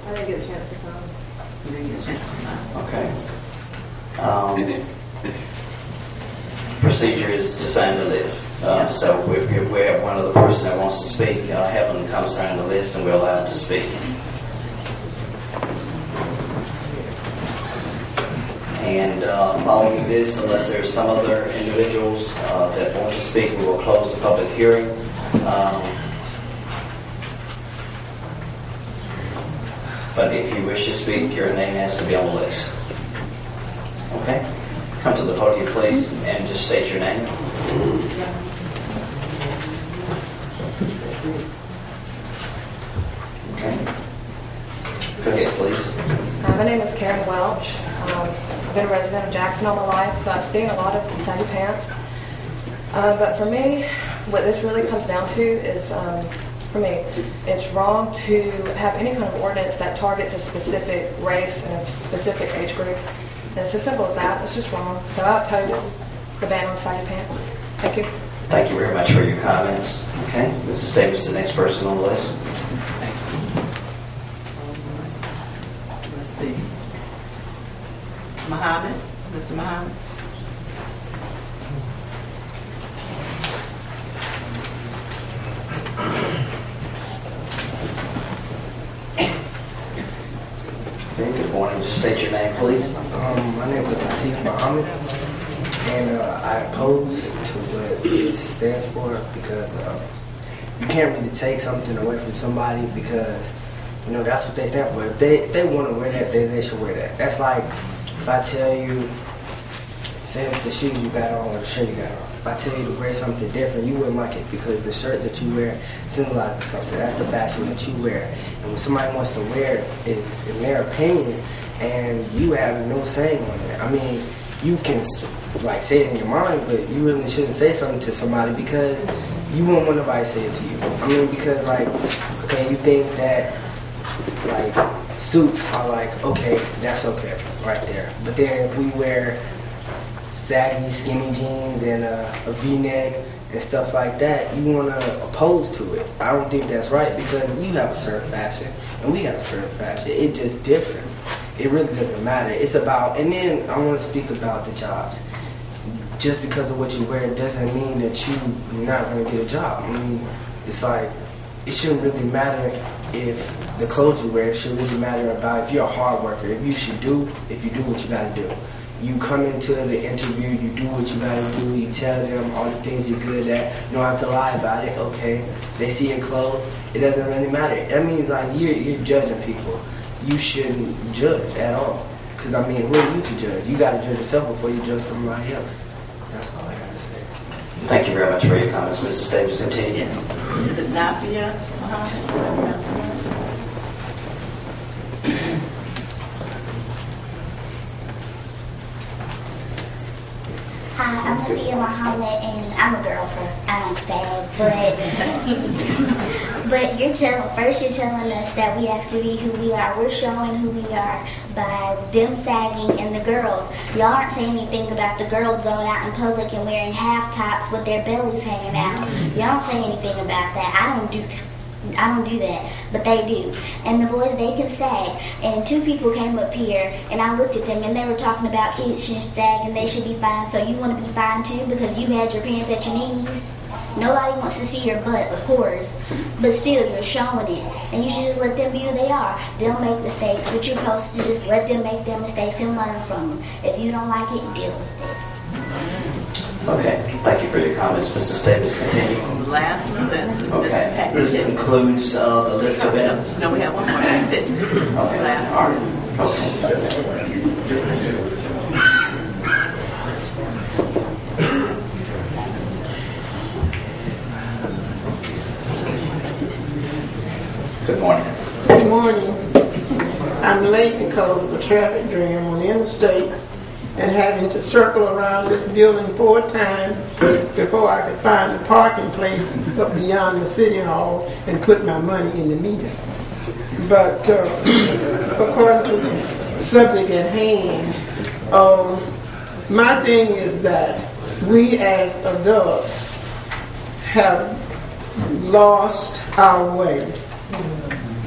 I didn't get a chance to sign. You didn't get a chance to sign. Okay. Procedure is to sign the list. So if we have one other person that wants to speak, have them come sign the list and we'll allow them to speak. And following this, unless there's some other individuals that want to speak, we will close the public hearing. But if you wish to speak, your name has to be on the list. Okay? Come to the podium, please, and just state your name. Okay. Go ahead, please. My name is Karen Welch. I've been a resident of Jackson all my life, so I've seen a lot of saggy pants. But for me, what this really comes down to is, for me, it's wrong to have any kind of ordinance that targets a specific race and a specific age group. And it's as simple as that. It's just wrong. So I oppose the ban on saggy pants. Thank you. Thank you very much for your comments. Okay, Mrs. Davis, the next person on the list. Let's see. Muhammad, Mr. Muhammad. Okay, good morning. Just state your name, please. My name is Asif Muhammad, and I oppose to what it stands for because you can't really take something away from somebody because, you know, that's what they stand for. If they want to wear that, they should wear that. That's like if I tell you, say if the shoes you got on or the shirt you got on. If I tell you to wear something different, you wouldn't like it because the shirt that you wear symbolizes something. That's the fashion that you wear. And when somebody wants to wear it, is in their opinion, and you have no saying on it. I mean, you can like say it in your mind, but you really shouldn't say something to somebody because you won't want nobody to say it to you. I mean, because like, okay, you think that like suits are like, okay, that's okay right there. But then if we wear saggy skinny jeans and a V-neck and stuff like that, you want to oppose to it. I don't think that's right because you have a certain fashion and we have a certain fashion. It's just different. It really doesn't matter. It's about, and then I want to speak about the jobs. Just because of what you wear doesn't mean that you're not going to get a job. I mean, it's like, it shouldn't really matter if the clothes you wear. It should really matter about if you're a hard worker, if you do what you got to do. You come into the interview, you do what you gotta do, you tell them all the things you're good at, you don't have to lie about it, okay? They see your clothes, it doesn't really matter. That means like you're judging people. You shouldn't judge at all. Because I mean, who are you to judge? You gotta judge yourself before you judge somebody else. That's all I gotta say. Thank you very much for your comments, Mrs. Davis. Continue. Is it Nafia? Hi, I'm Nafia Muhammad, and I'm a girl, so I don't sag. But you're telling us that we have to be who we are. We're showing who we are by them sagging and the girls. Y'all aren't saying anything about the girls going out in public and wearing half tops with their bellies hanging out. Y'all don't say anything about that. I don't do that, but they do. And the boys, they can sag. And two people came up here, and I looked at them, and they were talking about kids should sag, and they should be fine. So you want to be fine too because you had your pants at your knees? Nobody wants to see your butt, of course, but still, you're showing it. And you should just let them be who they are. They'll make mistakes, but you're supposed to just let them make their mistakes and learn from them. If you don't like it, deal with it. Okay, thank you for your comments, Mrs. Davis. Continue. Last on the list is Okay, Mr. Pat. this includes the list of items. No, we have one more. That's it. Okay, Last. all right. Okay. Good morning. Good morning. I'm late because of the traffic jam on the interstate and having to circle around this building 4 times before I could find a parking place up beyond the city hall and put my money in the meter. But according to the subject at hand, my thing is that we as adults have lost our way.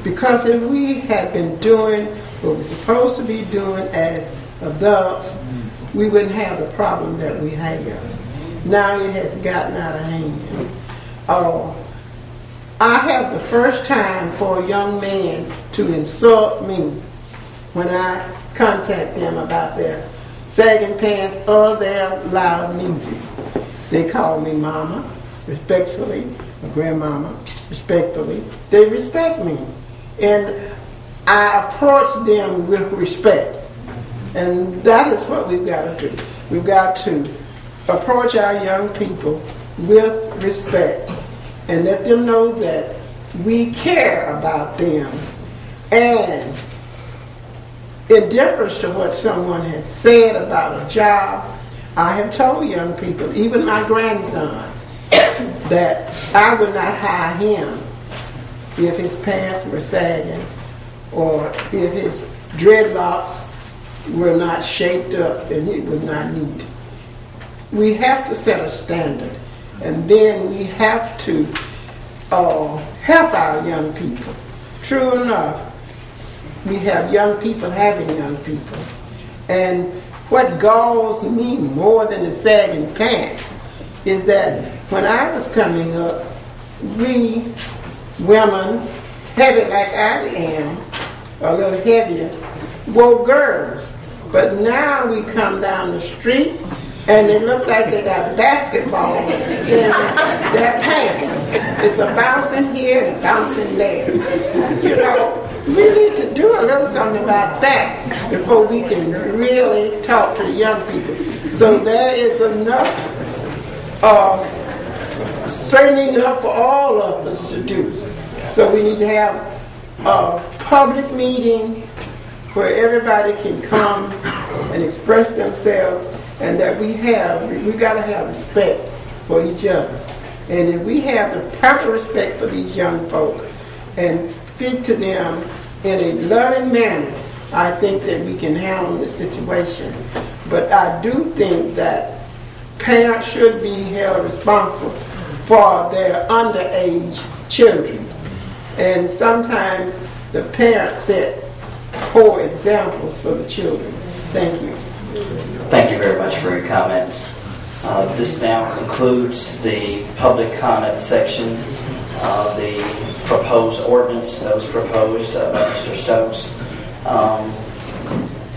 Because if we had been doing what we're supposed to be doing as adults, we wouldn't have the problem that we have. Now it has gotten out of hand. I have the first time for a young man to insult me when I contact them about their sagging pants or their loud music. They call me mama, respectfully, or grandmama, respectfully. They respect me. And I approach them with respect. And that is what we've got to do. We've got to approach our young people with respect and let them know that we care about them. And in deference to what someone has said about a job, I have told young people, even my grandson, that I would not hire him if his pants were sagging or if his dreadlocks were not shaped up and it was not neat. We have to set a standard, and then we have to help our young people. True enough, we have young people having young people. And what galls me more than the sagging pants is that when I was coming up, we women, heavy like I am, a little heavier, wore girdles. But now we come down the street and they look like they got basketballs in their pants. It's a bouncing here and bouncing there. You know, we need to do a little something about that before we can really talk to young people. So there is enough straightening up for all of us to do. So we need to have a public meeting where everybody can come and express themselves, and that we got to have respect for each other. And if we have the proper respect for these young folk and speak to them in a loving manner, I think that we can handle the situation. But I do think that parents should be held responsible for their underage children. And sometimes the parents set poor examples for the children. Thank you. Thank you very much for your comments. This now concludes the public comment section of the proposed ordinance that was proposed by Mr. Stokes.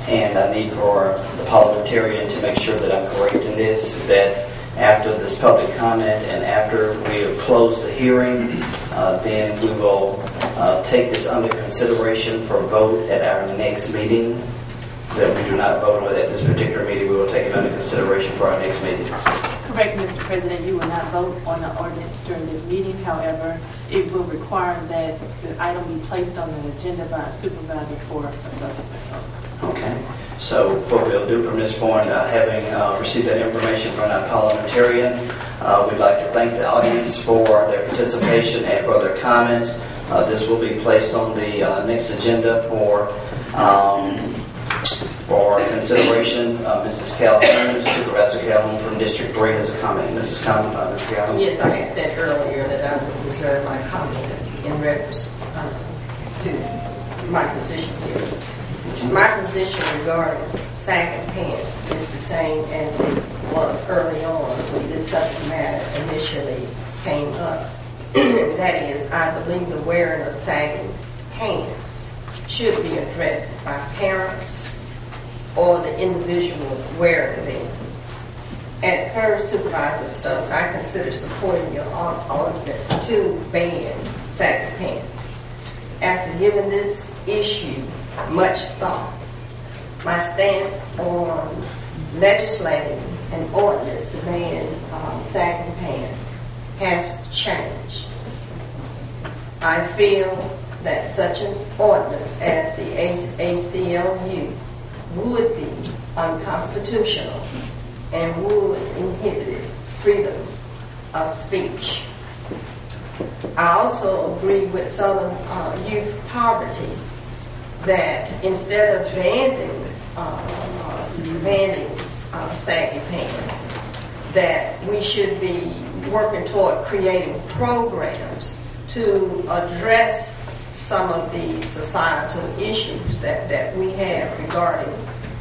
And I need for the parliamentarian to make sure that I'm correct in this, that after this public comment and after we have closed the hearing, then we will take this under consideration for vote at our next meeting. That we do not vote on it at this particular meeting, we will take it under consideration for our next meeting. Correct, Mr. President. You will not vote on the ordinance during this meeting. However, it will require that the item be placed on the agenda by a supervisor for a subsequent vote. Okay. So what we'll do from this point, having received that information from our parliamentarian, we'd like to thank the audience for their participation and for their comments. This will be placed on the next agenda for consideration. Mrs. Calhoun, Supervisor Calhoun from District 3 has a comment. Mrs. Calhoun. Yes, I had said earlier that I would reserve my comment in reference to my position here. My position regarding sagging pants is the same as it was early on when this subject matter initially came up. That is, I believe the wearing of sagging pants should be addressed by parents or the individual wearing them. At first, Supervisor Stokes, I consider supporting your ordinance to ban sagging pants. After giving this issue much thought, my stance on legislating an ordinance to ban sagging pants has changed. I feel that such an ordinance as the ACLU would be unconstitutional and would inhibit freedom of speech. I also agree with Southern Youth Poverty that instead of banning saggy pants, that we should be working toward creating programs to address some of the societal issues that we have regarding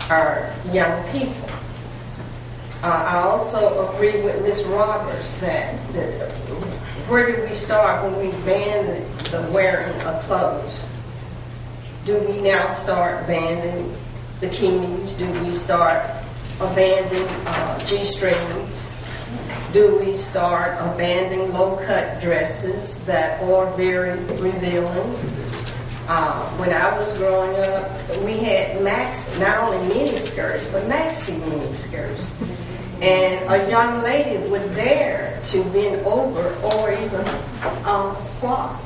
our young people. I also agree with Ms. Roberts that where did we start when we banned the wearing of clothes? Do we now start banning bikinis? Do we start abandoning G-strings? Do we start abandoning low-cut dresses that are very revealing? When I was growing up, we had not only mini skirts, but maxi mini skirts. And a young lady would dare to bend over or even squat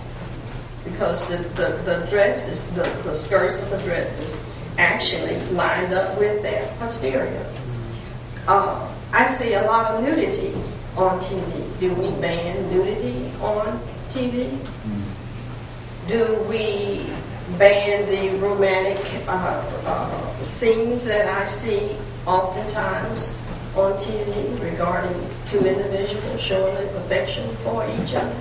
because the dresses, the skirts of the dresses actually lined up with their posterior. I see a lot of nudity on TV. Do we ban nudity on TV? Do we ban the romantic scenes that I see oftentimes on TV regarding two individuals showing affection for each other?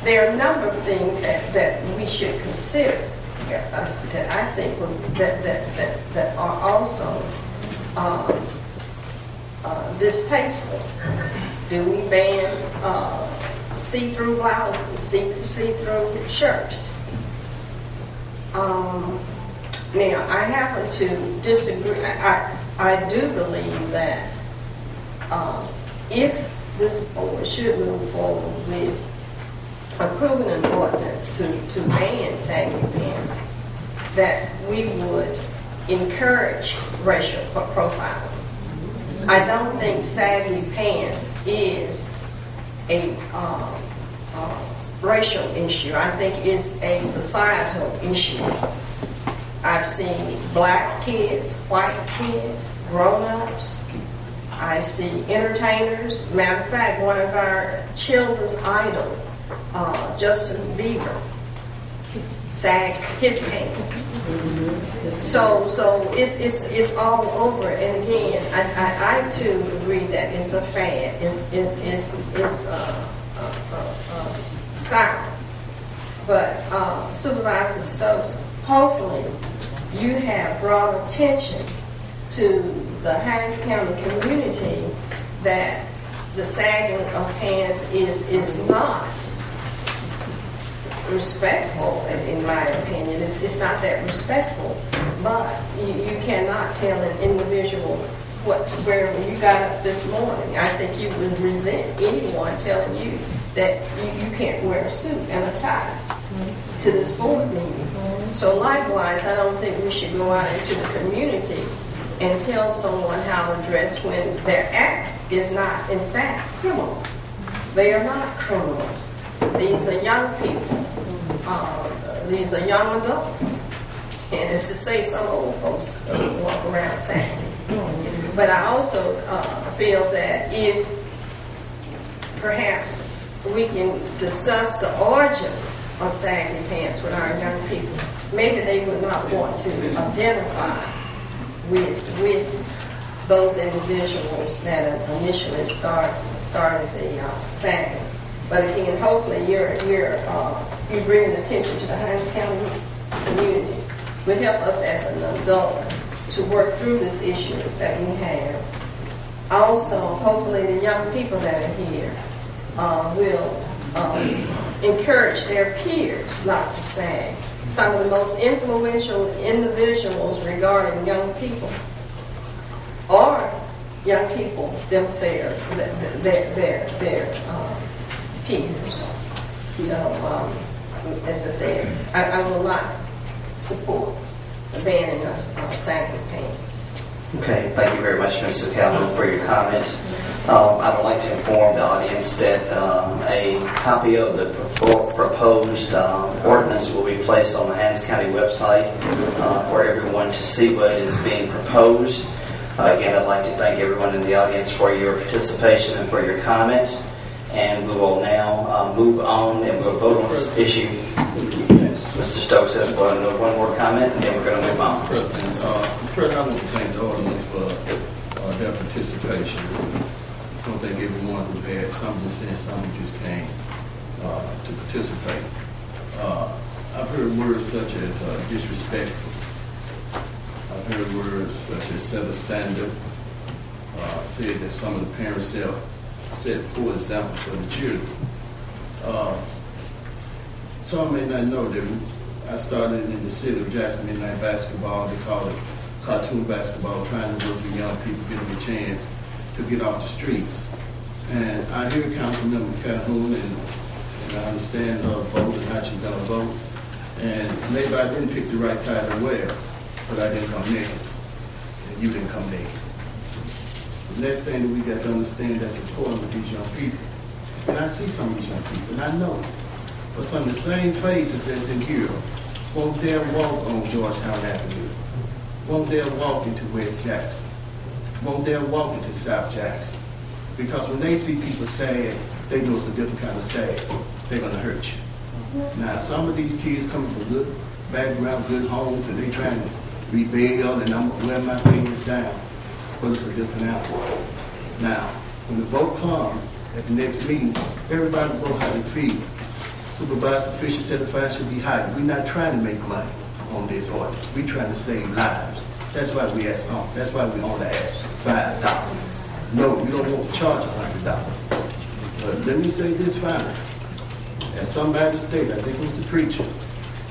There are a number of things that we should consider that I think that are also distasteful. Do we ban see-through blouses, see-through shirts? Now, I happen to disagree. I do believe that if this board should move forward with approving an ordinance to ban saggy pants, that we would encourage racial profiling. I don't think saggy pants is a racial issue. I think it's a societal issue. I've seen black kids, white kids, grown-ups. I see entertainers. Matter of fact, one of our children's idol, Justin Bieber, sags his pants. So it's all over. And again, I too agree that it's a fad. It's style. But Supervisor Stokes, hopefully you have brought attention to the Hinds County community that the sagging of pants is not respectful, in my opinion. It's not that respectful, but you cannot tell an individual what to wear when you got up this morning. I think you would resent anyone telling you that you can't wear a suit and a tie to this board meeting. So likewise, I don't think we should go out into the community and tell someone how to dress when their act is not, in fact, criminal. They are not criminals. These are young people. These are young adults. And it's to say some old folks walk around sagging. But I also feel that if perhaps we can discuss the origin of saggy pants with our young people, maybe they would not want to identify with those individuals that initially started the sagging. But again, hopefully you're bringing attention to the Hinds County community. Will help us as an adult to work through this issue that we have. Also, hopefully the young people that are here will encourage their peers not to sag. Some of the most influential individuals regarding young people are young people themselves, their peers. So, as I said, I will not support the banning of sagging pants. Okay, thank you very much, Mr. Calvin, for your comments. I would like to inform the audience that a copy of the proposed ordinance will be placed on the Hinds County website for everyone to see what is being proposed. Again, I'd like to thank everyone in the audience for your participation and for your comments. And we will now move on and we'll vote on this issue. Mr. Stokes has one more comment, and then we're going to move on. President, I want to thank the audience for their participation. I want to thank everyone who had something to say and some who just came to participate. I've heard words such as disrespectful. I've heard words such as set a standard. Said that some of the parents set poor examples for the children. Some may not know that I started in the city of Jackson Midnight Basketball. They call it cartoon basketball, trying to work with young people, give them a chance to get off the streets. And I hear Councilmember Calhoun, and I understand her vote and how she's going to vote. And maybe I didn't pick the right time to wear, but I didn't come naked, and you didn't come naked. The next thing that we got to understand that's important with these young people, and I see some of these young people, and I know it, but some of the same faces that's in here won't dare walk on Georgetown Avenue, won't dare walk into West Jackson, won't dare walk into South Jackson, because when they see people sad, they know it's a different kind of sad. They're going to hurt you. Now, some of these kids coming from good background, good homes, and they trying to rebel, and I'm going to wear my fingers down. But it's a different outcome. Now, when the vote comes at the next meeting, everybody vote how they feel. Supervisor Fisher said the fine should be higher. We're not trying to make money on this ordinance. We're trying to save lives. That's why we ask on. That's why we only ask $5. No, we don't want to charge $100. But let me say this finally. As somebody stated, I think it was the preacher,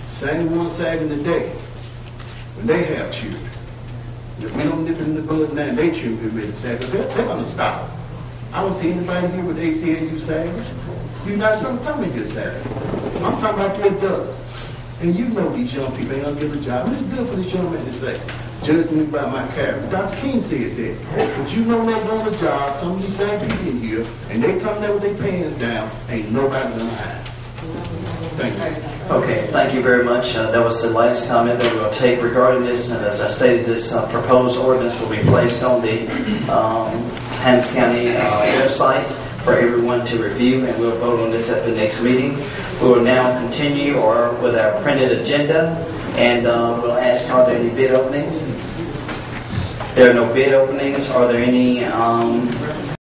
same one sagging today, when they have children, if we don't nip it in the bud now, they children get ready to sag, they're going to stop. I don't see anybody here with ACLU sagging. You're not going to come in here sagging. I'm talking about their does. And you know these young people ain't going to give a job. And it's good for this young man to say, judge me by my character. Dr. King said that. But you know they're doing a job. Some of these same people in here, and they come there with their pants down, ain't nobody going to hide. Thank you. Okay, thank you very much. That was the last comment that we'll take regarding this. And as I stated, this proposed ordinance will be placed on the Hinds County website for everyone to review, and we'll vote on this at the next meeting. We will now continue with our printed agenda, and we'll ask, are there any bid openings? There are no bid openings. Are there any